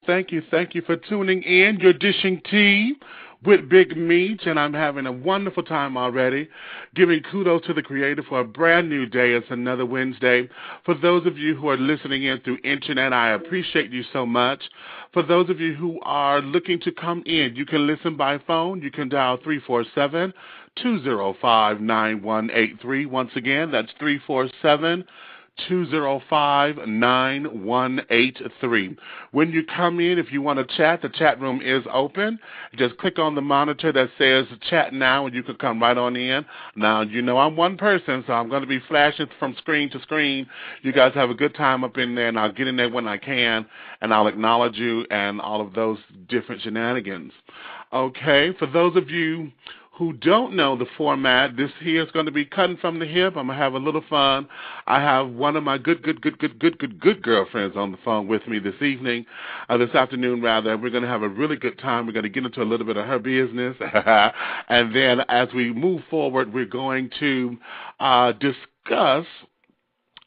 Thank you. Thank you for tuning in. You're dishing tea with Big Meat, and I'm having a wonderful time already. Giving kudos to the Creator for a brand new day. It's another Wednesday. For those of you who are listening in through internet, I appreciate you so much. For those of you who are looking to come in, you can listen by phone. You can dial 347-205-9183. Once again, that's 347-205-9183. When you come in, if you want to chat, the chat room is open. Just click on the monitor that says chat now, and you can come right on in. Now, you know I'm one person, so I'm going to be flashing from screen to screen. You guys have a good time up in there, and I'll get in there when I can, and I'll acknowledge you and all of those different shenanigans. Okay, for those of you who don't know the format, this here is going to be cutting from the hip. I'm going to have a little fun. I have one of my good girlfriends on the phone with me this afternoon. We're going to have a really good time. We're going to get into a little bit of her business. And then as we move forward, we're going to discuss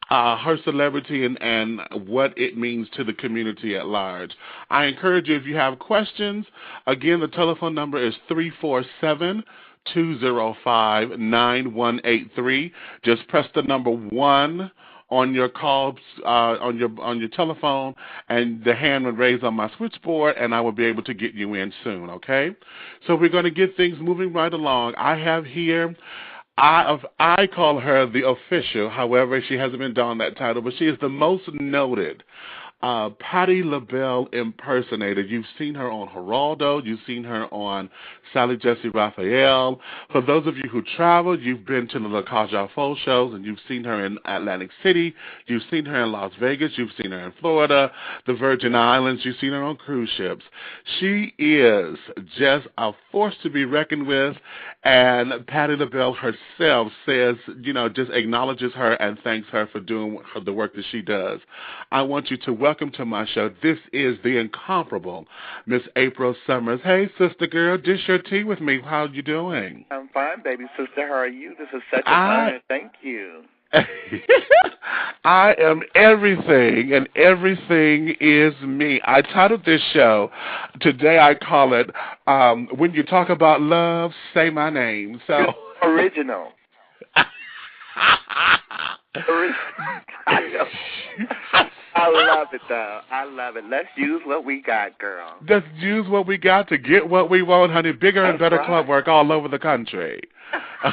her celebrity and what it means to the community at large. I encourage you, if you have questions, again, the telephone number is 347-205-9183. Just press the number 1 on your call, on your telephone, and the hand will raise on my switchboard, and I will be able to get you in soon, okay? So we're going to get things moving right along. I have here, I call her the official. However, she hasn't been donned that title, but she is the most noted Patti LaBelle Impersonator. You've seen her on Geraldo. You've seen her on Sally Jesse Raphael. For those of you who travel, you've been to the La Caja Faux shows, and you've seen her in Atlantic City. You've seen her in Las Vegas. You've seen her in Florida, the Virgin Islands. You've seen her on cruise ships. She is just a force to be reckoned with, and Patti LaBelle herself says, just acknowledges her and thanks her for doing the work that she does. I want you to welcome to my show. This is the incomparable Miss April Summers. Hey, sister girl, dish your tea with me. How you doing? I'm fine, baby sister. How are you? This is such a honor. Thank you. I am everything, and everything is me. I titled this show, today I call it, When You Talk About Love, Say My Name. So Original. I love it, though. I love it. Let's use what we got, girl. Let's use what we got to get what we want, honey. Bigger and better club work all over the country. The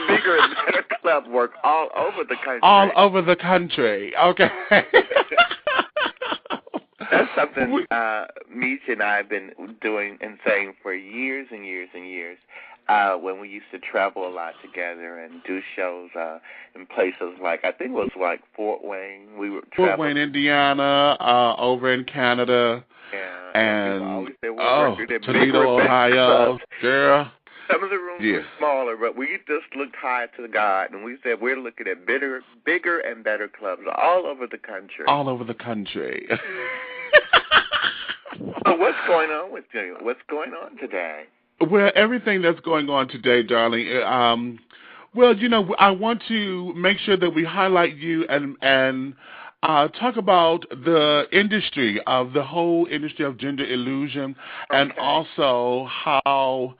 bigger and better club work all over the country. All over the country. Okay. That's something Meech and I have been doing and saying for years and years and years. When we used to travel a lot together and do shows in places like, I think it was like Fort Wayne. We were Fort Wayne, Indiana, over in Canada, and Toledo, Ohio. Girl. Some of the rooms were smaller, but we just looked high to God, and we said we're looking at bigger and better clubs all over the country. All over the country. So what's going on with you? What's going on today? Well, everything that's going on today, darling, I want to make sure that we highlight you and talk about the industry of the whole industry of gender illusion, and also how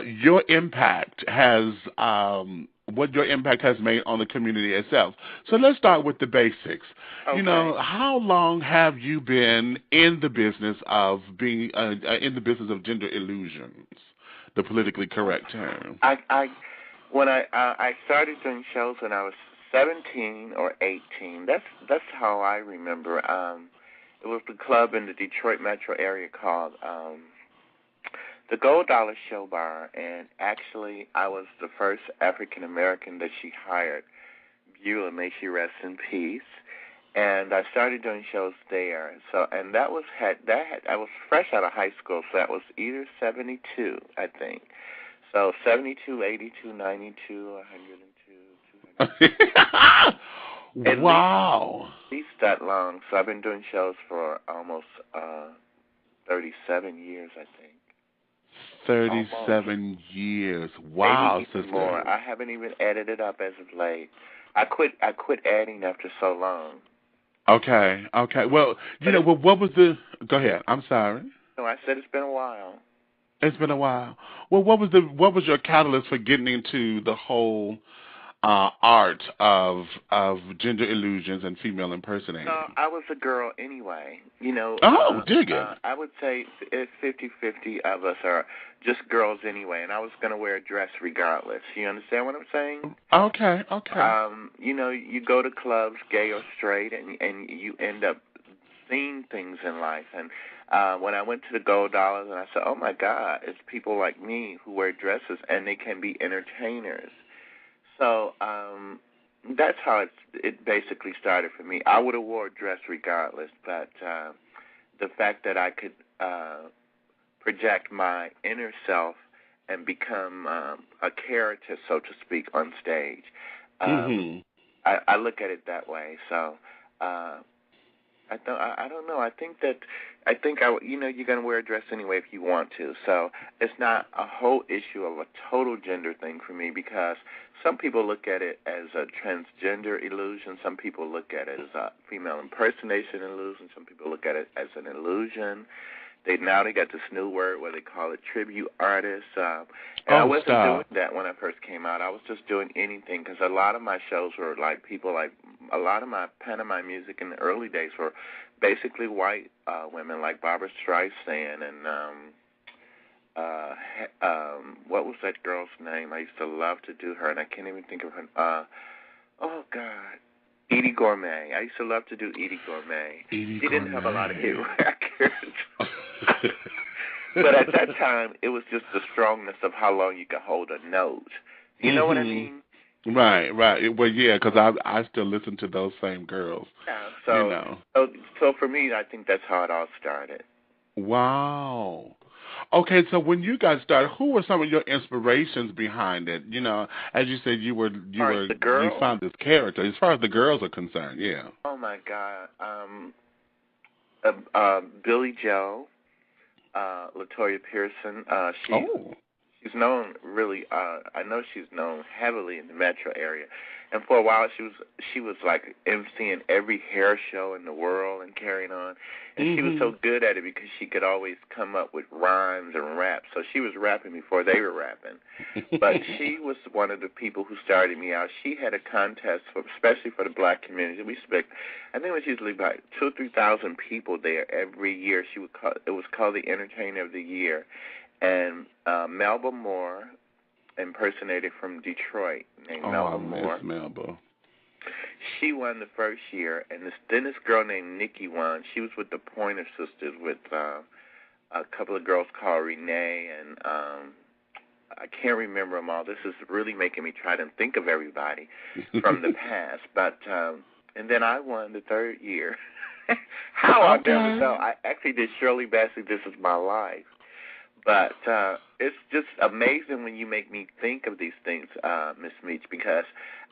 your impact has what your impact has made on the community itself. So let's start with the basics. Okay. How long have you been in the business of being in the business of gender illusions, the politically correct term? When I started doing shows when I was 17 or 18. That's how I remember. It was the club in the Detroit metro area called the Gold Dollar Show Bar, and actually I was the first African American that she hired. Beulah, may she rest in peace. And I started doing shows there. So, and I was fresh out of high school, so that was either 72, I think. So 72, 82, 92, 102, 200. Wow. At least that long. So I've been doing shows for almost 37 years, I think. 37 years. Wow, maybe sister. More. I haven't even added it up as of late. I quit adding after so long. Okay. Okay. Well, what was the? Go ahead. I'm sorry. No, I said it's been a while. It's been a while. Well, what was your catalyst for getting into the whole art of gender illusions and female impersonating? No, I was a girl anyway. Oh, dig it. I would say it's 50-50 of us are just girls anyway, and I was going to wear a dress regardless. You understand what I'm saying? Okay. Okay. You go to clubs, gay or straight, and you end up seeing things in life. And when I went to the Gold Dollars, and I said, oh, my God, it's people like me who wear dresses, and they can be entertainers. So that's how it basically started for me. I would have wore a dress regardless, but the fact that I could project my inner self and become a character, so to speak, on stage, I look at it that way. So I don't know. I think you're going to wear a dress anyway if you want to. So it's not a whole issue of a total gender thing for me, because some people look at it as a transgender illusion. Some people look at it as a female impersonation illusion. Some people look at it as an illusion. They got this new word where they call it tribute artists. I wasn't doing that when I first came out. I was just doing anything, because a lot of my shows were like people like a lot of my pantomime music in the early days were basically white women like Barbara Streisand and what was that girl's name? I used to love to do her, and I can't even think of her. Oh God, Edie Gourmet. I used to love to do Edie Gourmet. She didn't have a lot of hit records. But at that time, it was just the strongness of how long you could hold a note. You know what I mean? Right. Well, yeah, because I still listen to those same girls. Yeah, so for me, I think that's how it all started. Wow. Okay, so when you guys started, who were some of your inspirations behind it? As you said, you found this character. As far as the girls are concerned, yeah. Oh my God, Billy Joe, LaToya Pearson. She's known really. I know she's known heavily in the metro area, and for a while she was like emceeing every hair show in the world and carrying on. And she was so good at it because she could always come up with rhymes and raps. So she was rapping before they were rapping. But she was one of the people who started me out. She had a contest, especially for the black community. I think it was usually about 2,000 or 3,000 people there every year. It was called the Entertainer of the Year. And Melba Moore impersonated from Detroit, named Melba Moore. Melba. She won the first year, and then this girl named Nikki won. She was with the Pointer Sisters with a couple of girls called Renee, and I can't remember them all. This is really making me try to think of everybody from the past. But and then I won the third year. How I never know. I actually did Shirley Bassey, This Is My Life. But it's just amazing when you make me think of these things, Miss Meach, because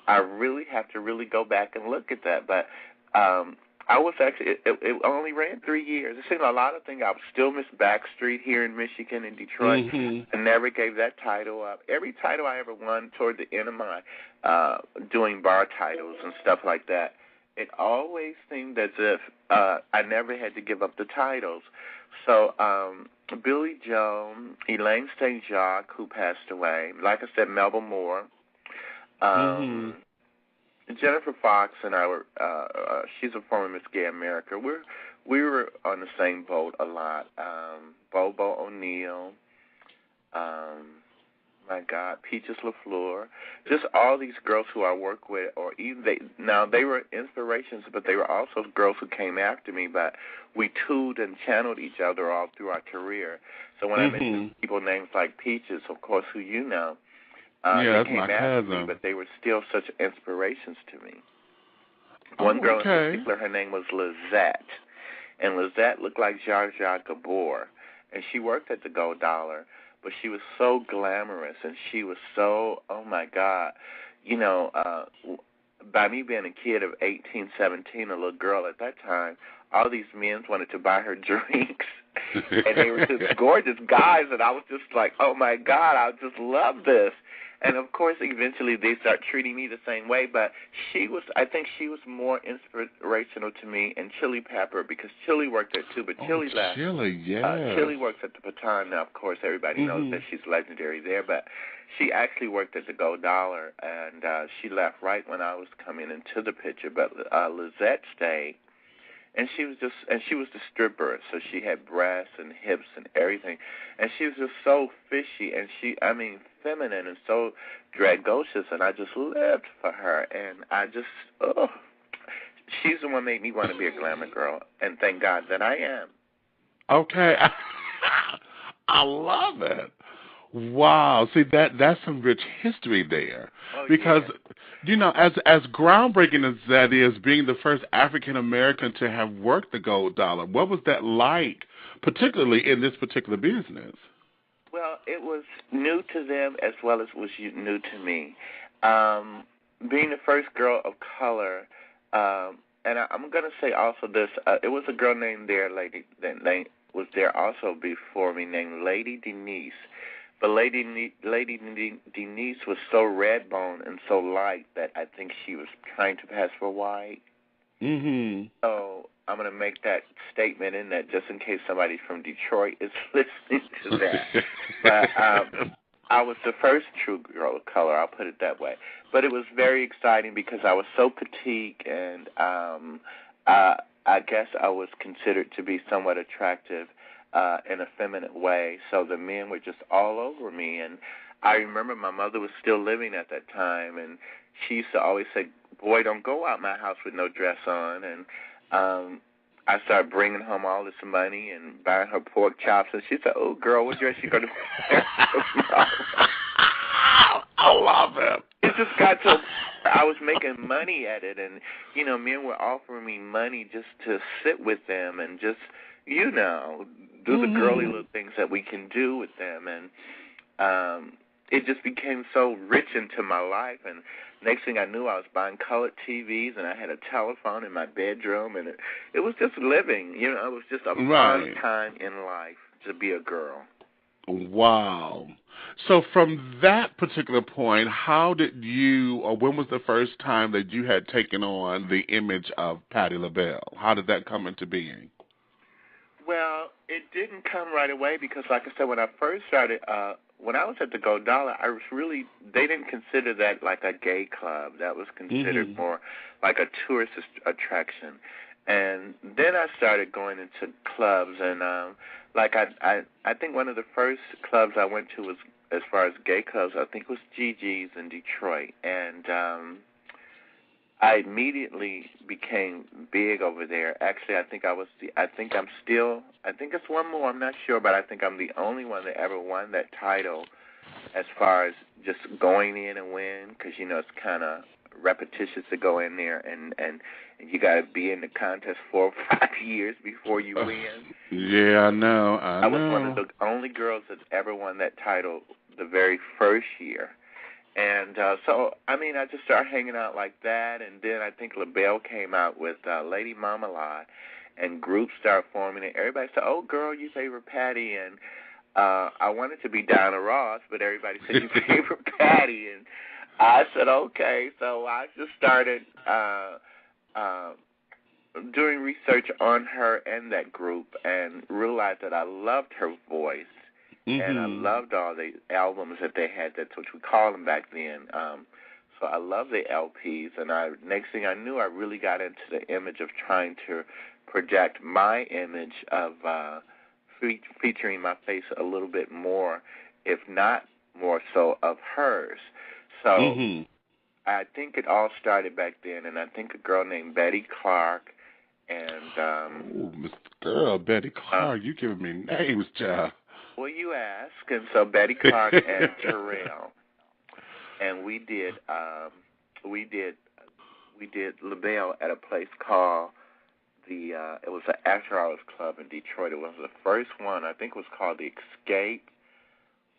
I really have to really go back and look at that. But I was actually, it only ran 3 years. It seemed a lot of things. I was still Miss Backstreet here in Michigan and Detroit. I never gave that title up. Every title I ever won toward the end of my doing bar titles and stuff like that, it always seemed as if I never had to give up the titles. So Billy Joe, Elaine St. Jacques, who passed away, like I said, Melba Moore, Jennifer Fox and I were, she's a former Miss Gay America. We were on the same boat a lot. Bobo O'Neill, my God, Peaches LaFleur, just all these girls who I work with, or even they were inspirations, but they were also girls who came after me, but we tooled and channeled each other all through our career. So when I mention people names like Peaches, of course, who you know, they came after me, but they were still such inspirations to me. One girl in particular, her name was Lizette, and Lizette looked like Jar Jar Gabor, and she worked at the Gold Dollar. But she was so glamorous, and she was so, oh, my God. By me being a kid of 18, 17, a little girl at that time, all these men wanted to buy her drinks. And they were just gorgeous guys, and I was just like, oh, my God, I just love this. And of course, eventually they start treating me the same way. But I think she was more inspirational to me and Chili Pepper, because Chili worked there too, but Chili left. Chili, yeah. Chili works at the Patton now. Of course, everybody knows that she's legendary there, but she actually worked at the Gold Dollar, and she left right when I was coming into the picture. But Lizette stayed. And she was the stripper, so she had breasts and hips and everything. And she was just so fishy and feminine and so dragocious, and I just lived for her. And she's the one that made me want to be a glamour girl, and thank God that I am. Okay. I love it. Wow. See, that's some rich history there. Because, as groundbreaking as that is, being the first African-American to have worked the Gold Dollar, what was that like, particularly in this particular business? Well, it was new to them as well as it was new to me. Being the first girl of color, and I'm going to say also this, it was a girl named there, was there also before me, named Lady Denise. But Lady Denise was so red boned and so light that I think she was trying to pass for white. So I'm going to make that statement in that just in case somebody from Detroit is listening to that. But I was the first true girl of color, I'll put it that way. But it was very exciting because I was so petite, and I guess I was considered to be somewhat attractive in a feminine way, so the men were just all over me. And I remember my mother was still living at that time, and she used to always say, "Boy, don't go out my house with no dress on." And I started bringing home all this money and buying her pork chops, and she said, "Oh, girl, what dress you going to wear?" I love it. It just got to, I was making money at it, and, men were offering me money just to sit with them and just, do the girly little things that we can do with them. And it just became so rich into my life. And next thing I knew, I was buying colored TVs, and I had a telephone in my bedroom, and it was just living. It was just a fun time in life to be a girl. Wow. So from that particular point, how did you, or when was the first time that you had taken on the image of Patti LaBelle? How did that come into being? Well, it didn't come right away because, like I said, when I first started, when I was at the Gold Dollar, they didn't consider that like a gay club. That was considered more like a tourist attraction. And then I started going into clubs, and I think one of the first clubs I went to was, as far as gay clubs, I think it was Gigi's in Detroit, and I immediately became big over there. Actually, I think it's one more, I'm not sure, but I think I'm the only one that ever won that title as far as just going in and win, because, it's kind of repetitious to go in there and you got to be in the contest 4 or 5 years before you win. Yeah, I know. I was one of the only girls that's ever won that title the very first year. And so, I just started hanging out like that, and then I think LaBelle came out with Lady Marmalade, and groups started forming, and everybody said, "Oh, girl, you favorite Patti," and I wanted to be Diana Ross, but everybody said, "You favorite Patti," and I said, "Okay." So I just started doing research on her and that group, and realized that I loved her voice. And I loved all the albums that they had. That's what we called them back then. So I loved the LPs. And next thing I knew, I really got into the image of trying to project my image of featuring my face a little bit more, if not more so, of hers. So I think it all started back then. And I think a girl named Betty Clark and... Miss Girl, Betty Clark, you giving me names, child. Well, you ask, and so Betty Clark and Terrell, and we did LaBelle at a place called it was an after-hours club in Detroit. It was the first one. I think it was called the Escape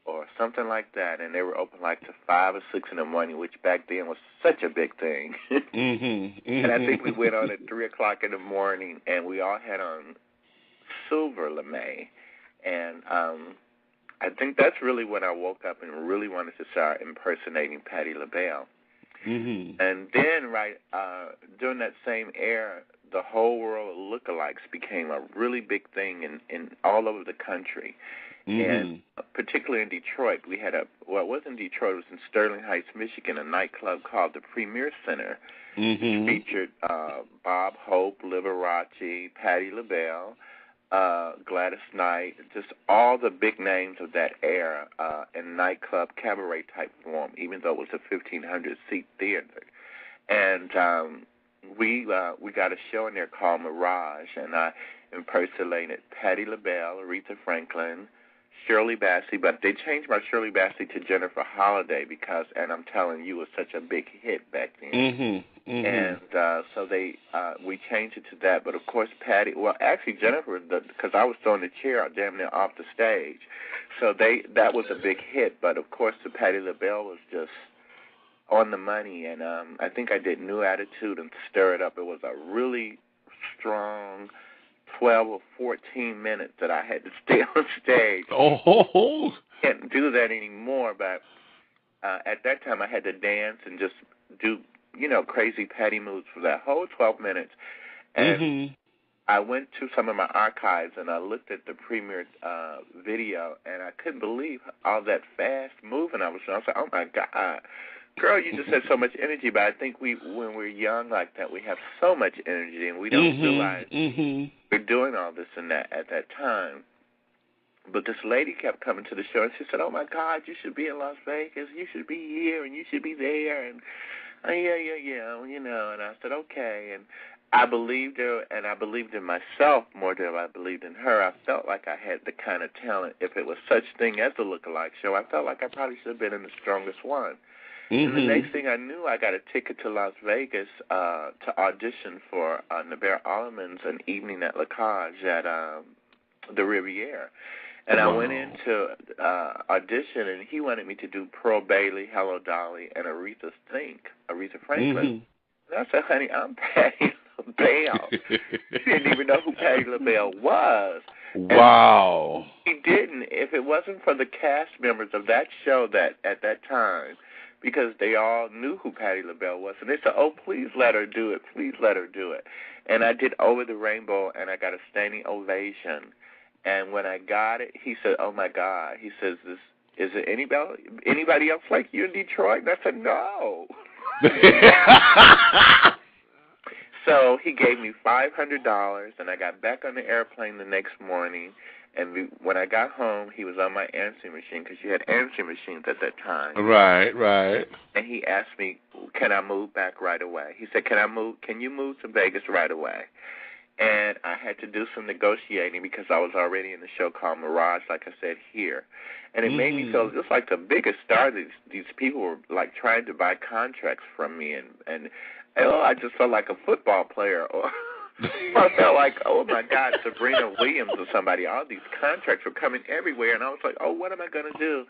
or something like that, and they were open like to 5 or 6 in the morning, which back then was such a big thing. And I think we went on at 3 o'clock in the morning, and we all had on silver lame. And I think that's really when I woke up and really wanted to start impersonating Patti LaBelle. Mm-hmm. And then, during that same era, the whole world of lookalikes became a really big thing in all over the country. Mm-hmm. And particularly in Detroit, we had it wasn't Detroit, it was in Sterling Heights, Michigan, a nightclub called the Premier Center, Mm-hmm. which featured Bob Hope, Liberace, Patti LaBelle, Gladys Knight, just all the big names of that era in nightclub cabaret type form, even though it was a 1,500-seat theater. And we got a show in there called Mirage, and I impersonated Patti LaBelle, Aretha Franklin, Shirley Bassey, but they changed my Shirley Bassey to Jennifer Holliday because, and I'm telling you, it was such a big hit back then. Mm-hmm. Mm-hmm. And so we changed it to that. But, of course, Patti, well, actually, Jennifer, because I was throwing the chair out damn near off the stage. So that was a big hit. But, of course, the Patti LaBelle was just on the money. And I think I did New Attitude and Stir It Up. It was a really strong 12 or 14 minutes that I had to stay on stage. Oh. Can't do that anymore, but at that time I had to dance and just do, crazy Patti moves for that whole 12 minutes. And Mm-hmm. I went to some of my archives and I looked at the premiere video, and I couldn't believe all that fast moving I was doing. I was like, oh, my God. Girl, you just had so much energy, but I think when we're young like that, we have so much energy, and we don't realize we're doing all this and that at that time. But this lady kept coming to the show, and she said, oh, my God, you should be in Las Vegas. You should be here, and you should be there. And, and I said, okay. And I believed her, and I believed in myself more than I believed in her. I felt like I had the kind of talent. If it was such thing as a lookalike show, I felt like I probably should have been in the strongest one. And the next thing I knew, I got a ticket to Las Vegas to audition for Navarre Alleman's An Evening at La Cage at the Riviera. And I went in to audition, and he wanted me to do Pearl Bailey, Hello Dolly, and Aretha Franklin. And I said, honey, I'm Patti LaBelle. He didn't even know who Patti LaBelle was. Wow. And he didn't. If it wasn't for the cast members of that show at that time, because they all knew who Patti LaBelle was. And they said, oh, please let her do it. Please let her do it. And I did Over the Rainbow, and I got a standing ovation. And when I got it, he said, oh, my God. He says, is there anybody else like you in Detroit? And I said, no. So he gave me $500, and I got back on the airplane the next morning. And when I got home, he was on my answering machine, because you had answering machines at that time. Right. And he asked me, can I move back right away? He said, can you move to Vegas right away? And I had to do some negotiating because I was already in the show called Mirage, like I said, here. And it made me feel just like the biggest star. These people were like trying to buy contracts from me. And I just felt like a football player. I felt like, oh, my God, Sabrina Williams or somebody. All these contracts were coming everywhere. And I was like, oh, what am I going to do?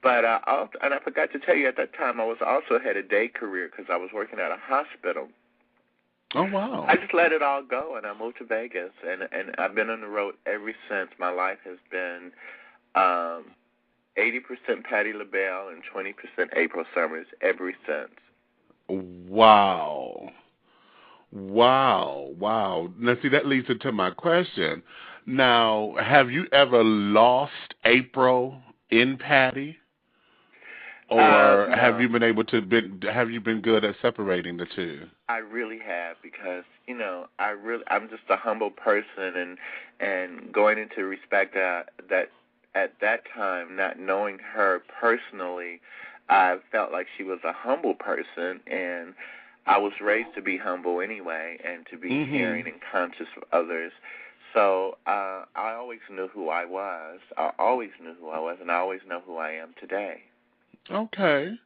But and I forgot to tell you, at that time I was also had a day career because I was working at a hospital. Oh, wow. I just let it all go, and I moved to Vegas, and I've been on the road ever since. My life has been 80% Patti LaBelle and 20% April Summers ever since. Wow. Now, see, that leads into my question. Now, have you ever lost April in Patti? Or no. have you been good at separating the two? I really have, because I'm just a humble person, and going into respect that at that time, not knowing her personally, I felt like she was a humble person, and I was raised to be humble anyway, and to be caring and conscious of others. So I always knew who I was. And I always know who I am today. Okay,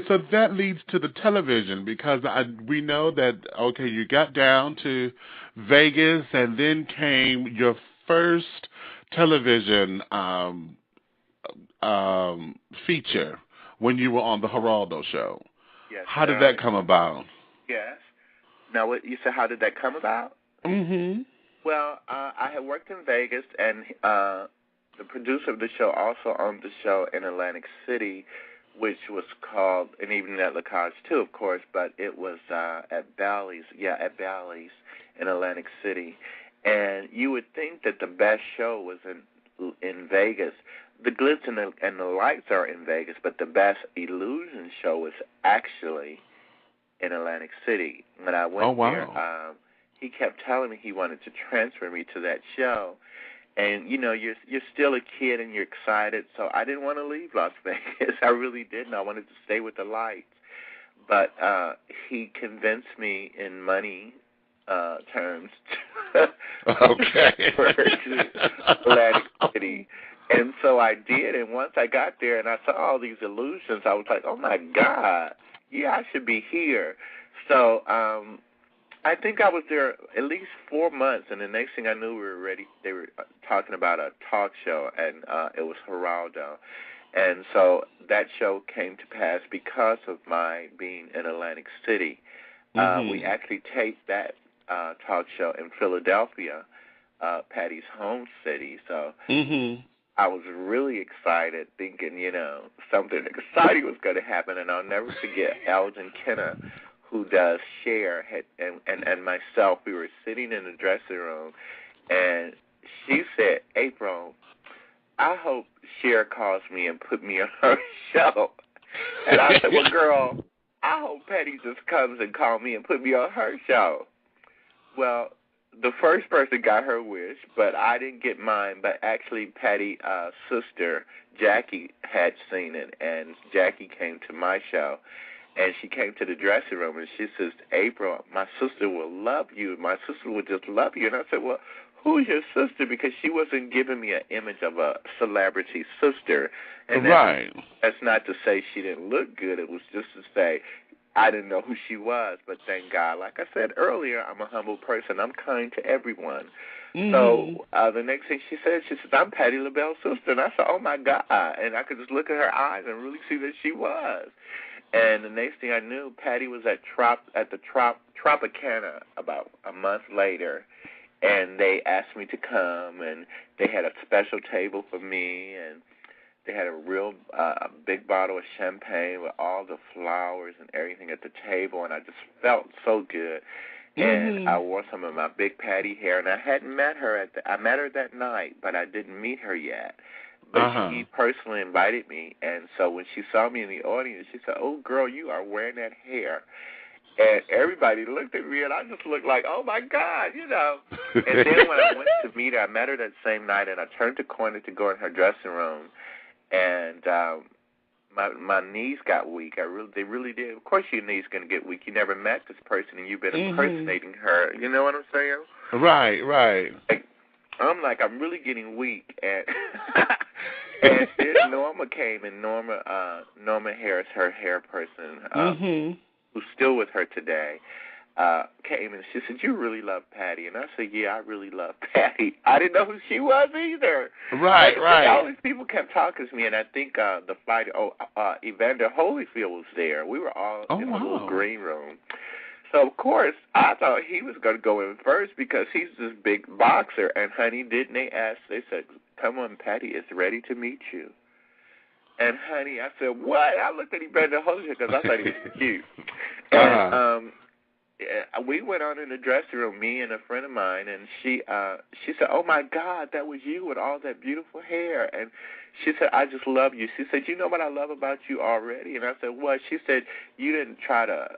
so that leads to the television, because we know that, you got down to Vegas, and then came your first television feature when you were on the Geraldo show. Yes. How did that come about? Yes. Now, what you said, how did that come about? Mm-hmm. Well, I had worked in Vegas, and the producer of the show also owned the show in Atlantic City, which was called, and even at La Cage too, of course, but it was at Bally's, in Atlantic City. And you would think that the best show was in Vegas. The glitz and the lights are in Vegas, but the best illusion show was actually in Atlantic City. When I went there, he kept telling me he wanted to transfer me to that show. And, you know, you're still a kid and you're excited, so I didn't want to leave Las Vegas. I really didn't. I wanted to stay with the lights. But he convinced me in money terms to Atlantic City. And so I did, and once I got there and I saw all these illusions, I was like, oh, my God, yeah, I should be here. So I think I was there at least 4 months, and the next thing I knew, we were ready. They were talking about a talk show, and it was Geraldo. And so that show came to pass because of my being in Atlantic City. We actually taped that talk show in Philadelphia, Patti's home city. So I was really excited, thinking, you know, something exciting was going to happen. And I'll never forget Elgin Kenna, who does Cher, and myself. We were sitting in the dressing room, and she said, April, I hope Cher calls me and put me on her show. And I said, well, girl, I hope Patti just comes and calls me and put me on her show. Well, the first person got her wish, but I didn't get mine. But actually, Patti's sister, Jackie, had seen it, and Jackie came to my show. And she came to the dressing room, and she says, April, my sister will love you. My sister will just love you. And I said, well, who's your sister? Because she wasn't giving me an image of a celebrity sister. And that's not to say she didn't look good. It was just to say I didn't know who she was. But thank God, like I said earlier, I'm a humble person. I'm kind to everyone. So the next thing she said, I'm Patti LaBelle's sister. And I said, oh, my God. And I could just look at her eyes and really see that she was. And the next thing I knew, Patti was at the Tropicana about a month later, and they asked me to come, and they had a special table for me, and they had a real big bottle of champagne with all the flowers and everything at the table, and I just felt so good. And I wore some of my big Patti hair, and I hadn't met her I met her that night, but I didn't meet her yet. But she personally invited me, and so when she saw me in the audience, she said, oh, girl, you are wearing that hair. And everybody looked at me, and I just looked like, oh, my God, you know. And then when I went to meet her, I met her that same night, and I turned the corner to go in her dressing room, and my knees got weak. They really did. Of course your knees going to get weak. You never met this person, and you've been impersonating her. You know what I'm saying? Right. I'm really getting weak, and and then Norma came, and Norma Harris, her hair person, who's still with her today, came, and she said, you really love Patti. And I said, yeah, I really love Patti. I didn't know who she was either. Right. All these people kept talking to me, and I think the flight, Evander Holyfield was there. We were all in a little green room. So, of course, I thought he was going to go in first because he's this big boxer. And, honey, didn't they ask? They said, come on, Patti is ready to meet you. And, honey, I said, what? I looked at Evander Holyfield because I thought he was cute. And we went on in the dressing room, me and a friend of mine, and she said, oh, my God, that was you with all that beautiful hair. And she said, I just love you. She said, you know what I love about you already? And I said, what? She said, you didn't try to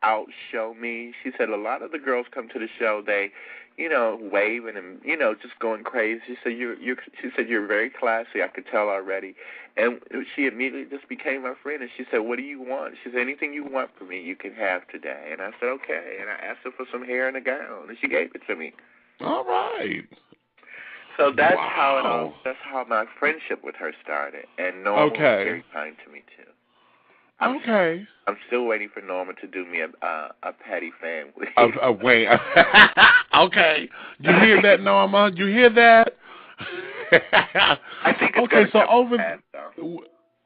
outshow me. She said, a lot of the girls come to the show, they, you know, waving and, you know, just going crazy. She said, you're very classy. I could tell already. And she immediately just became my friend, and she said, what do you want? She said, anything you want from me, you can have today. And I said, okay. And I asked her for some hair and a gown, and she gave it to me. All right. So that's that's how my friendship with her started. And Norma was very kind to me, too. I'm still waiting for Norma to do me a Patti fan. Wait. Okay. You hear that, Norma? You hear that? I think it's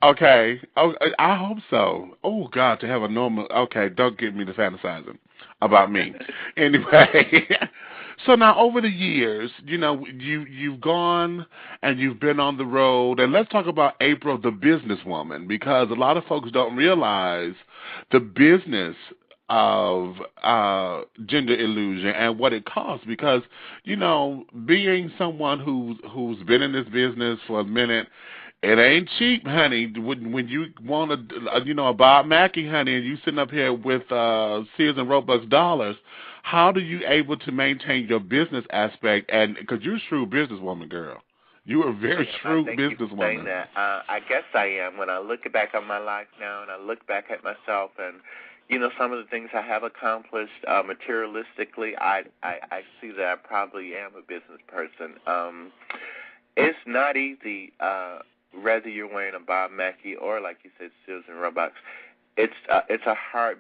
Okay. I hope so. Oh, God, to have a Norma. Okay, don't get me to fantasizing about me. Anyway. So now, over the years, you've gone and you've been on the road, and let's talk about April, the businesswoman, because a lot of folks don't realize the business of gender illusion and what it costs. Because being someone who's been in this business for a minute. It ain't cheap, honey. When you want a Bob Mackie, honey, and you sitting up here with Sears and Roebuck's dollars, how do you able to maintain your business aspect? And because you're a shrewd businesswoman, girl, you are a very shrewd thank you for saying businesswoman. that. I guess I am. When I look back on my life now, and I look back at myself, and some of the things I have accomplished materialistically, I see that I probably am a business person. It's not easy. Whether you're wearing a Bob Mackie or, like you said, Sears and Roebuck's, it's a hard.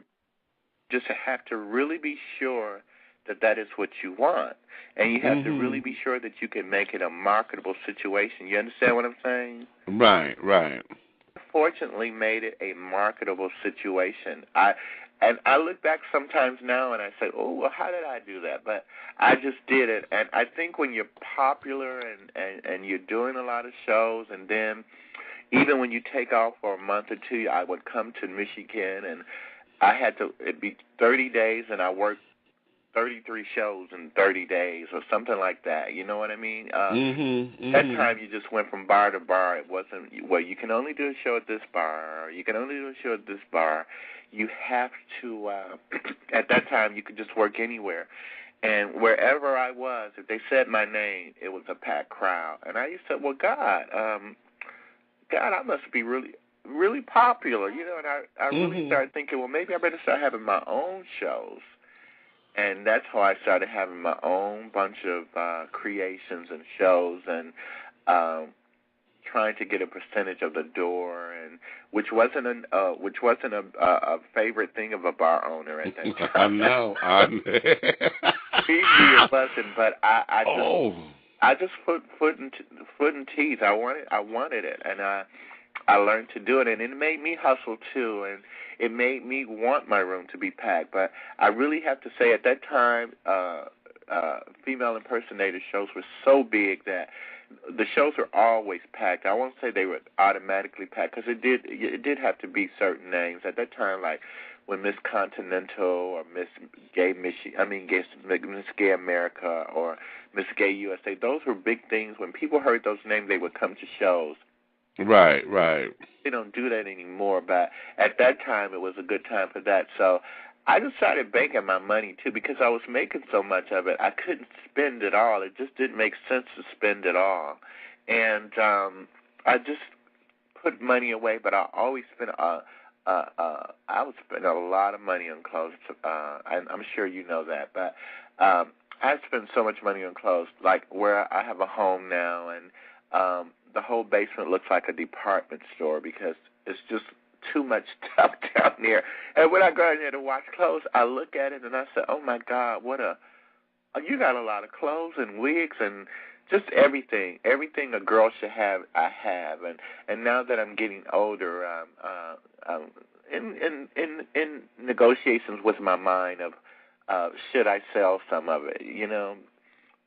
Just have to really be sure that is what you want, and you have to really be sure that you can make it a marketable situation. You understand what I'm saying? Right, right. Fortunately, made it a marketable situation. I look back sometimes now and I say, oh, well, how did I do that? But I just did it. And I think when you're popular and you're doing a lot of shows, and then even when you take off for a month or two, I would come to Michigan, and it'd be 30 days, and I worked 33 shows in 30 days or something like that. You know what I mean? That time you just went from bar to bar. It wasn't, well, you can only do a show at this bar, or you can only do a show at this bar. You have to, at that time, you could just work anywhere. And wherever I was, if they said my name, it was a packed crowd. And I used to say, well, God, I must be really, really popular, and I really started thinking, well, maybe I better start having my own shows. And that's how I started having my own bunch of creations and shows, and trying to get a percentage of the door, and which wasn't a favorite thing of a bar owner at that time. I know. It wasn't, but I just put foot and teeth. I wanted it, and I learned to do it, and it made me hustle too, and it made me want my room to be packed. But I really have to say, at that time, female impersonator shows were so big that the shows were always packed. I won't say they were automatically packed, because it did have to be certain names at that time, like when Miss Continental or Miss Gay Miss Gay America or Miss Gay USA. Those were big things. When people heard those names, they would come to shows. Right, right. They don't do that anymore, but at that time it was a good time for that. So I decided banking my money too, because I was making so much of it. I couldn't spend it all. It just didn't make sense to spend it all, and I just put money away. But I always spent I would spend a lot of money on clothes. I'm sure you know that, but I spend so much money on clothes. Like where I have a home now, and the whole basement looks like a department store because it's just too much stuff down there. And when I go in there to wash clothes, I look at it and I say, oh, my God, you got a lot of clothes and wigs and just everything. Everything a girl should have, I have. And now that I'm getting older, in negotiations with my mind of should I sell some of it,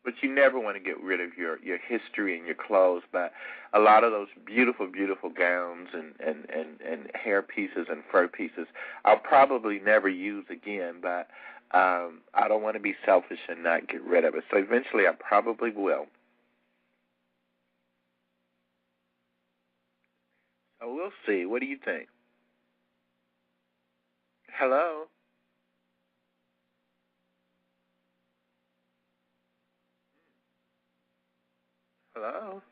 But you never want to get rid of your history and your clothes. But a lot of those beautiful, beautiful gowns and hair pieces and fur pieces I'll probably never use again. But I don't want to be selfish and not get rid of it. So eventually I probably will. So we'll see. What do you think? Hello? Hello?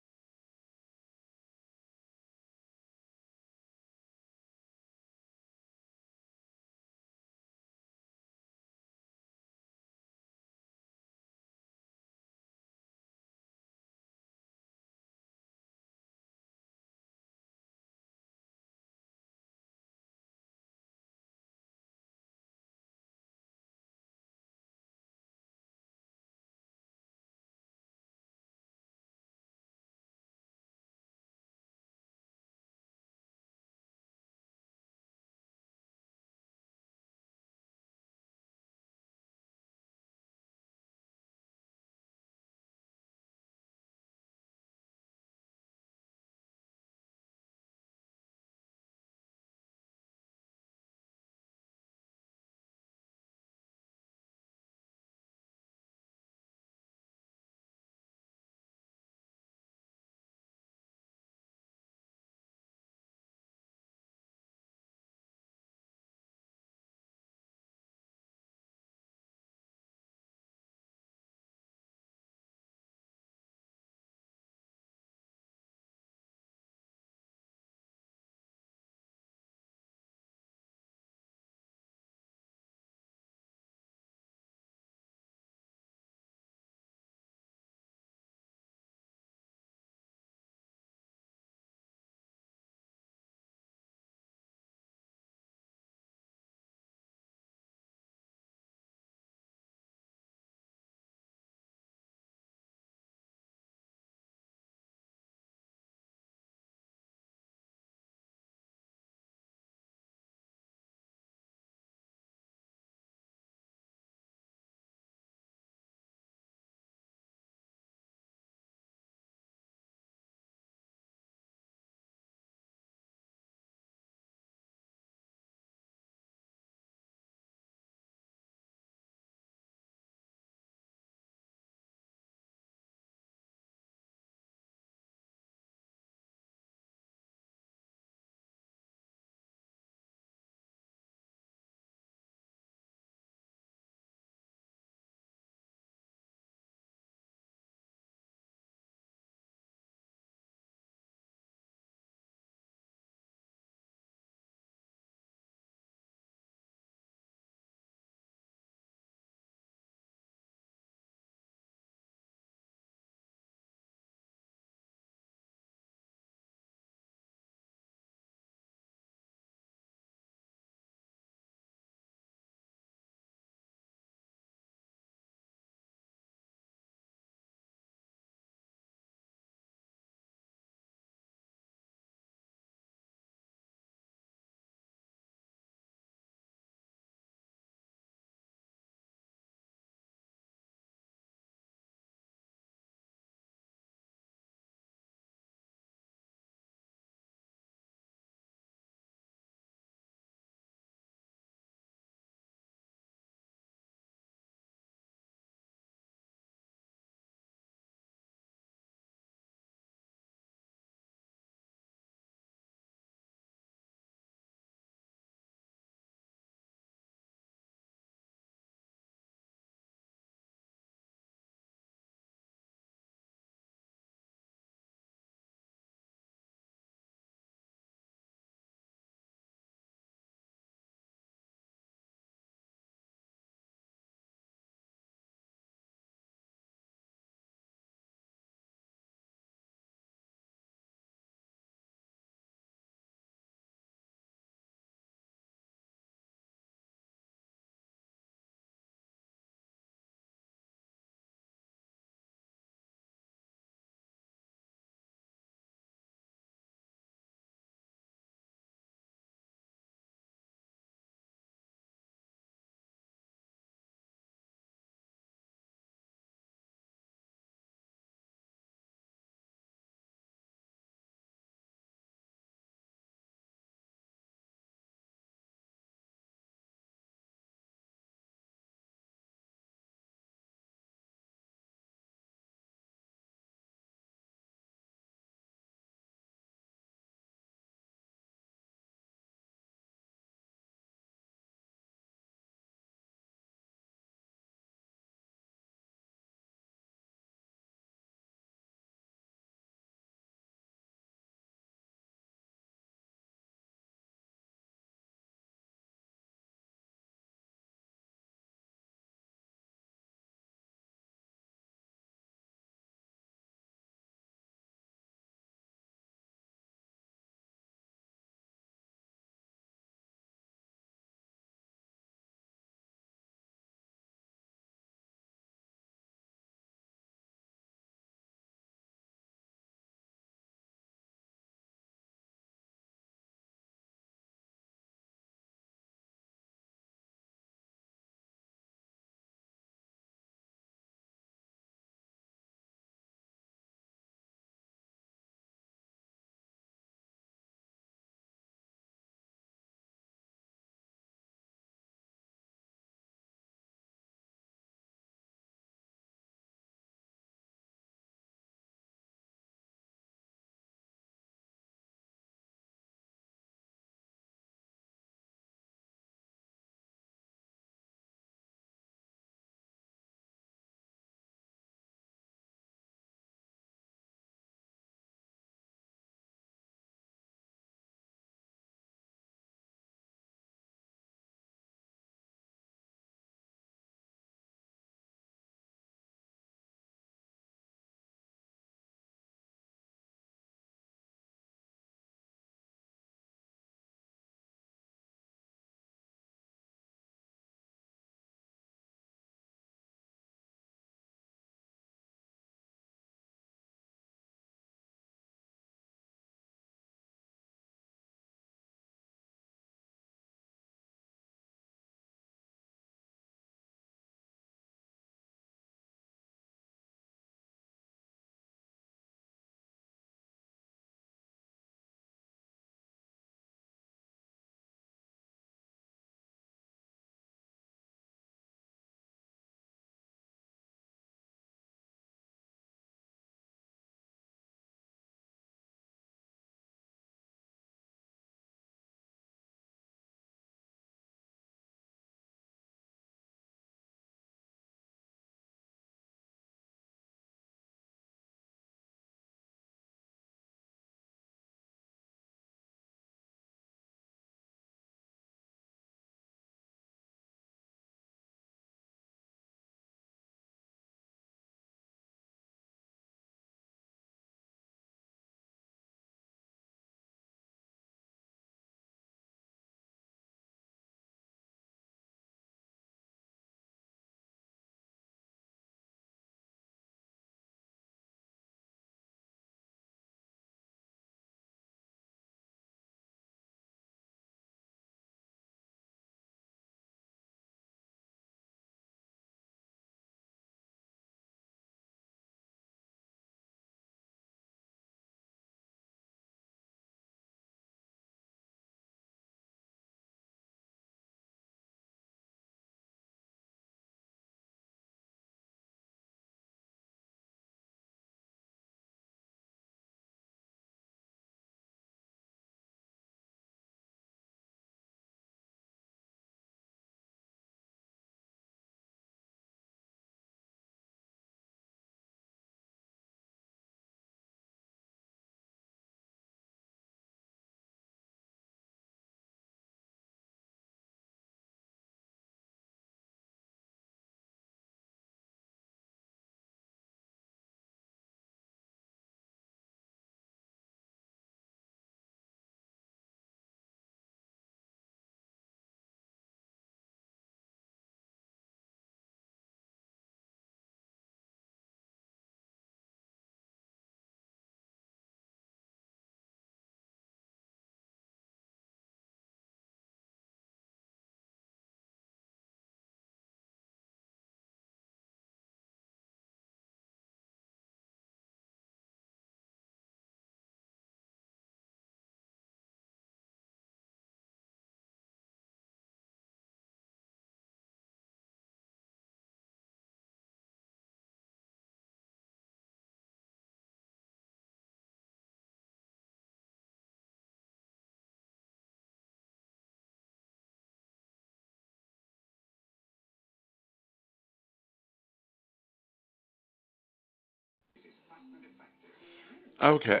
Okay.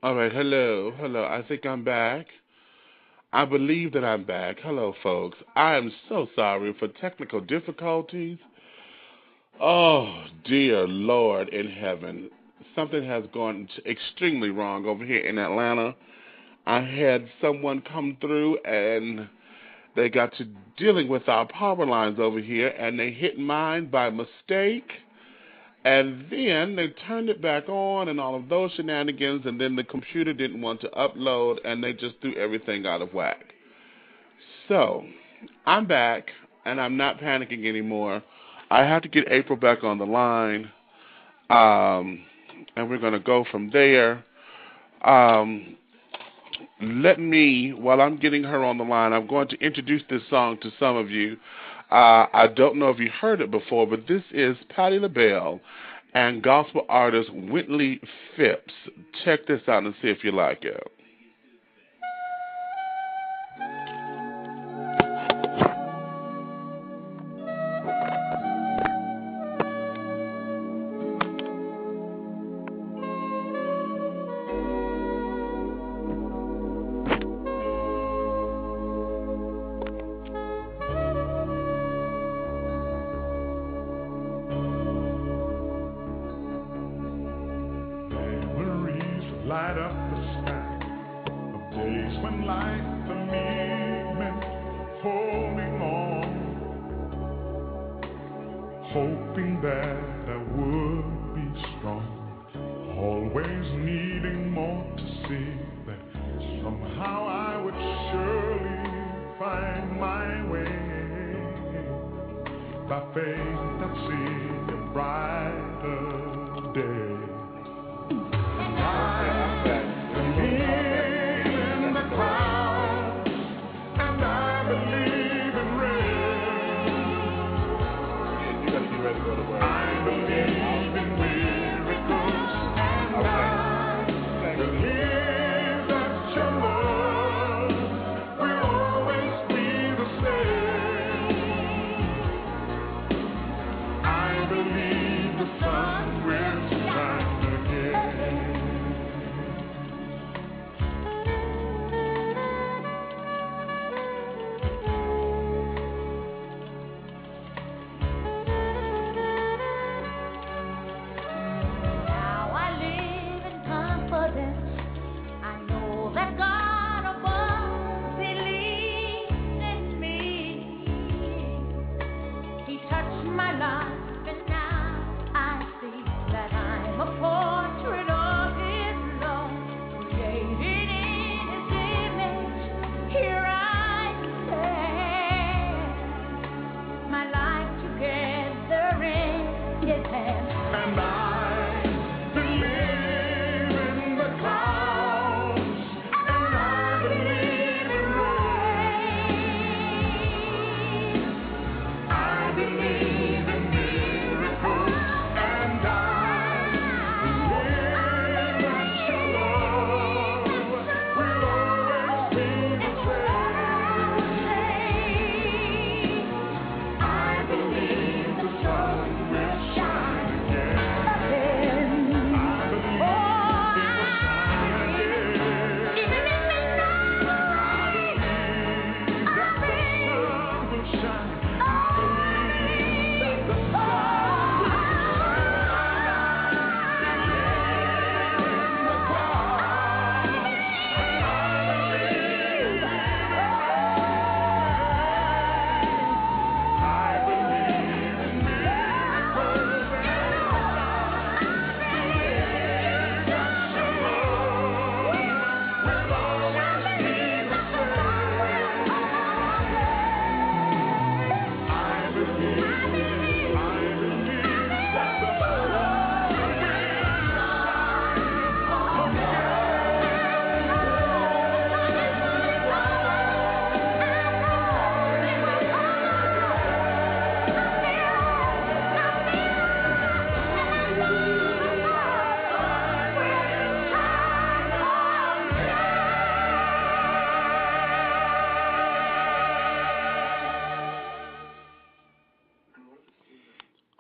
All right. Hello. Hello. I think I'm back. I believe that I'm back. Hello, folks. I am so sorry for technical difficulties. Oh, dear Lord in heaven. Something has gone extremely wrong over here in Atlanta. I had someone come through and they got to dealing with our power lines over here and they hit mine by mistake. And then they turned it back on and all of those shenanigans, and then the computer didn't want to upload and they just threw everything out of whack. So, I'm back and I'm not panicking anymore. I have to get April back on the line, and we're going to go from there. While I'm getting her on the line, I'm going to introduce this song to some of you. I don't know if you heard it before, but this is Patti LaBelle and gospel artist Whitley Phipps. Check this out and see if you like it. Light up the sky of days when life for me meant holding on, hoping that I would be strong, always needing more to see that somehow I would surely find my way. By faith I'd see a brighter day. Time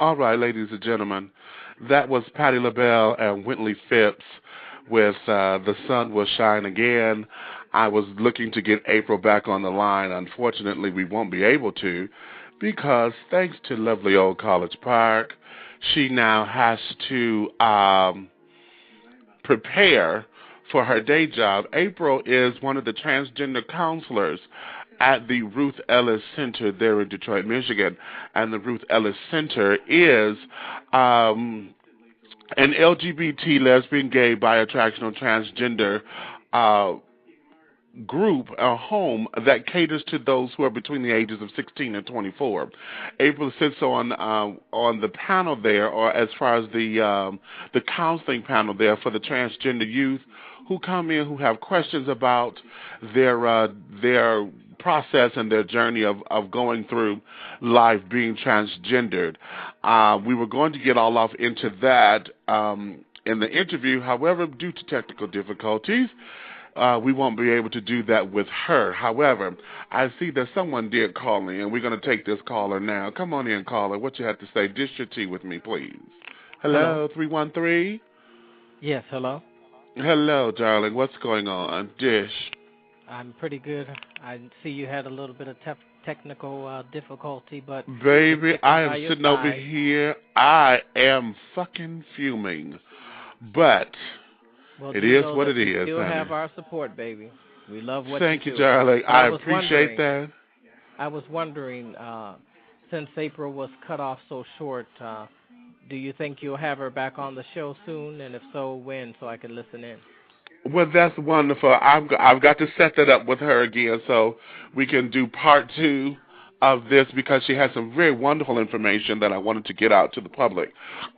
All right, ladies and gentlemen, that was Patti LaBelle and Whitley Phipps with The Sun Will Shine Again. I was looking to get April back on the line. Unfortunately, we won't be able to because thanks to lovely old College Park, she now has to prepare for her day job. April is one of the transgender counselors at the Ruth Ellis Center there in Detroit, Michigan. And the Ruth Ellis Center is an LGBT, lesbian, gay, bi-attractional, transgender group, a home that caters to those who are between the ages of 16 and 24. April sits on the panel there, or as far as the counseling panel there for the transgender youth who come in who have questions about their process and their journey of going through life being transgendered. We were going to get all off into that in the interview. However, due to technical difficulties, we won't be able to do that with her. However, I see that someone did call in, and we're going to take this caller now. Come on in, caller. What you have to say? Dish your tea with me, please. Hello, 313? Yes, hello. Hello, darling. What's going on? Dish. I'm pretty good. I see you had a little bit of technical difficulty, but... Baby, I am sitting over here. I am fucking fuming. But... Well, it is what it is. You still honey. have our support, baby. We love what Thank you you, do. darling. I appreciate that. I was wondering, since April was cut off so short, do you think you'll have her back on the show soon? And if so, when, so I can listen in? Well, that's wonderful. I've got to set that up with her again so we can do part 2 of this because she has some very wonderful information that I wanted to get out to the public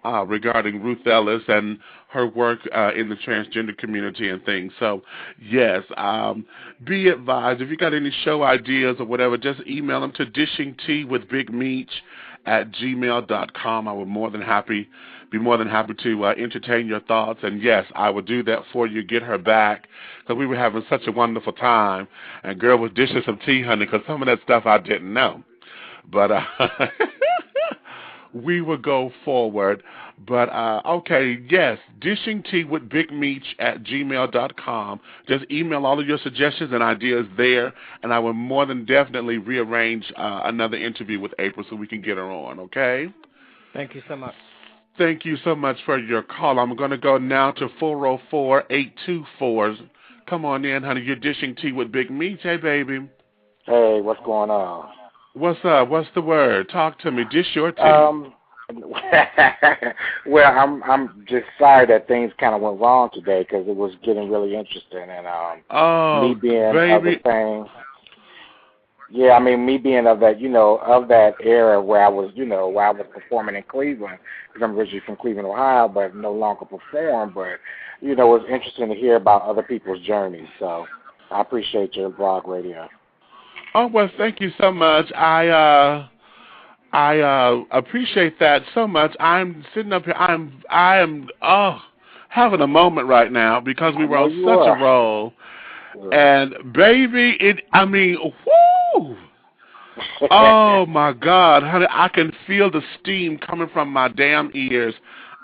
regarding Ruth Ellis and her work in the transgender community and things. So, yes, be advised, if you got any show ideas or whatever, just email them to dishingtea@gmail.com. I would be more than happy to entertain your thoughts. And, yes, I would do that for you, get her back, because we were having such a wonderful time. And girl was dishing some tea, honey, because some of that stuff I didn't know. But we will go forward. But, okay, yes, dishingtea@gmail.com. Just email all of your suggestions and ideas there, and I will more than definitely rearrange another interview with April so we can get her on, okay? Thank you so much. Thank you so much for your call. I'm going to go now to 404-824. Come on in, honey. You're dishing tea with Big Meech. Hey, baby. Hey, what's going on? What's up? What's the word? Talk to me. Dish your tea. Well, I'm just sorry that things kind of went wrong today because it was getting really interesting and me being baby. other things. Yeah, I mean, me being of that, of that era where I was, where I was performing in Cleveland, because I'm originally from Cleveland, Ohio, but no longer perform. But, it was interesting to hear about other people's journeys. So I appreciate your blog radio. Oh, well, thank you so much. I appreciate that so much. I'm sitting up here. I am having a moment right now because we were on such a roll. And baby, whoo! Oh my God, honey, I can feel the steam coming from my damn ears.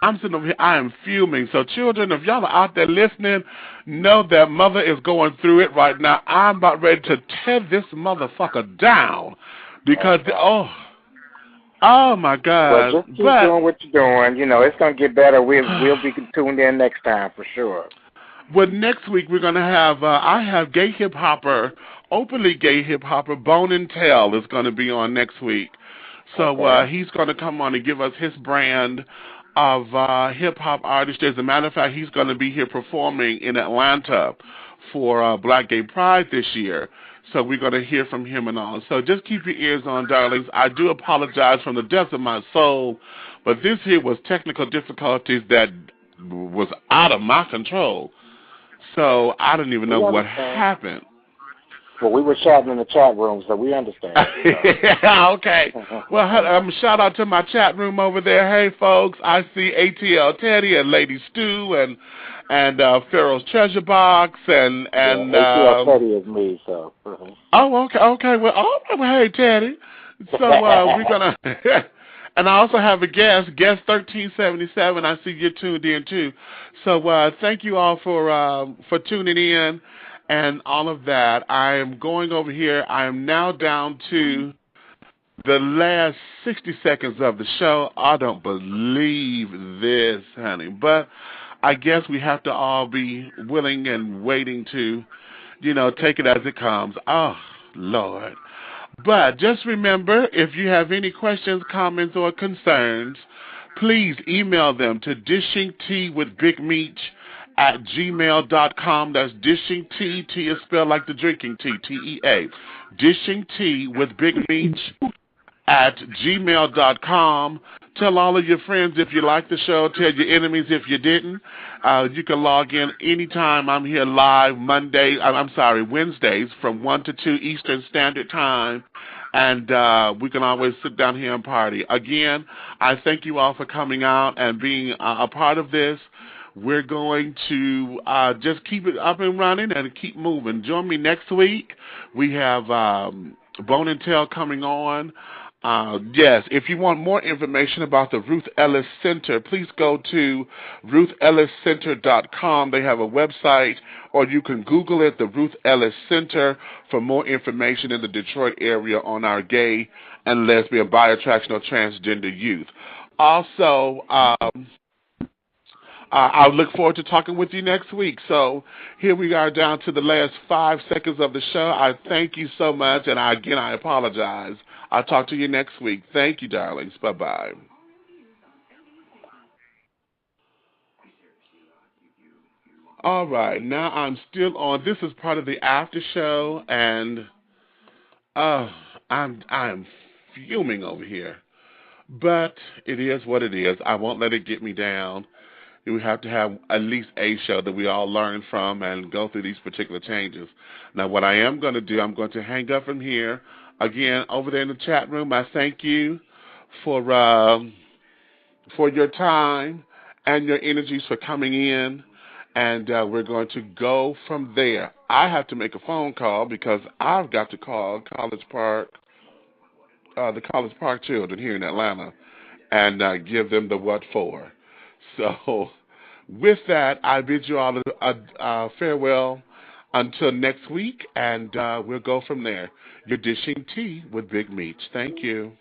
I'm sitting over here, I am fuming. So children, if y'all are out there listening, know that mother is going through it right now. I'm about ready to tear this motherfucker down because, oh my God. Well, just keep doing what you're doing. It's going to get better. We'll be tuned in next time for sure. Well, next week we're going to have, I have gay hip-hopper, openly gay hip-hopper, Bone and Tell is going to be on next week. So he's going to come on and give us his brand of hip-hop artist. As a matter of fact, he's going to be here performing in Atlanta for Black Gay Pride this year. So we're going to hear from him and all. So just keep your ears on, darlings. I do apologize from the depths of my soul, but this here was technical difficulties that was out of my control. So I don't even know what happened. Well, we were chatting in the chat room, so we understand. Yeah, okay. Well, shout out to my chat room over there. Hey, folks, I see ATL Teddy and Lady Stu and Pharaoh's Treasure Box and ATL Teddy is me, so. Oh, okay. Well, hey, Teddy. So we're gonna And I also have a guest 1377. I see you're tuned in too. So thank you all for tuning in and all of that. I am going over here. I am now down to the last 60 seconds of the show. I don't believe this, honey. But I guess we have to all be willing and waiting to, take it as it comes. Oh, Lord. But just remember, if you have any questions, comments, or concerns, please email them to dishingteawithbigmeech@gmail.com. That's dishingtea, tea is spelled like the drinking tea, T-E-A. dishingteawithbigmeech@gmail.com. Tell all of your friends if you like the show. Tell your enemies if you didn't. You can log in anytime. I'm here live Wednesdays from 1 to 2 Eastern Standard Time. And we can always sit down here and party. Again, I thank you all for coming out and being a part of this. We're going to just keep it up and running and keep moving. Join me next week. We have Bone and Tail coming on. Yes, if you want more information about the Ruth Ellis Center, please go to RuthEllisCenter.com. They have a website, or you can Google it, the Ruth Ellis Center, for more information in the Detroit area on our gay and lesbian, bi-attractional, transgender youth. Also, I look forward to talking with you next week. So here we are down to the last 5 seconds of the show. I thank you so much, and I apologize. I'll talk to you next week. Thank you, darlings. Bye-bye. All right, now I'm still on. This is part of the after show, and I'm fuming over here. But it is what it is. I won't let it get me down. We have to have at least a show that we all learn from and go through these particular changes. Now, what I am going to do, I'm going to hang up from here. Again, over there in the chat room, I thank you for your time and your energies for coming in, and we're going to go from there. I have to make a phone call because I've got to call the College Park children here in Atlanta and give them the what for. So with that, I bid you all a farewell until next week, and we'll go from there. You're dishing tea with Big Meech. Thank you.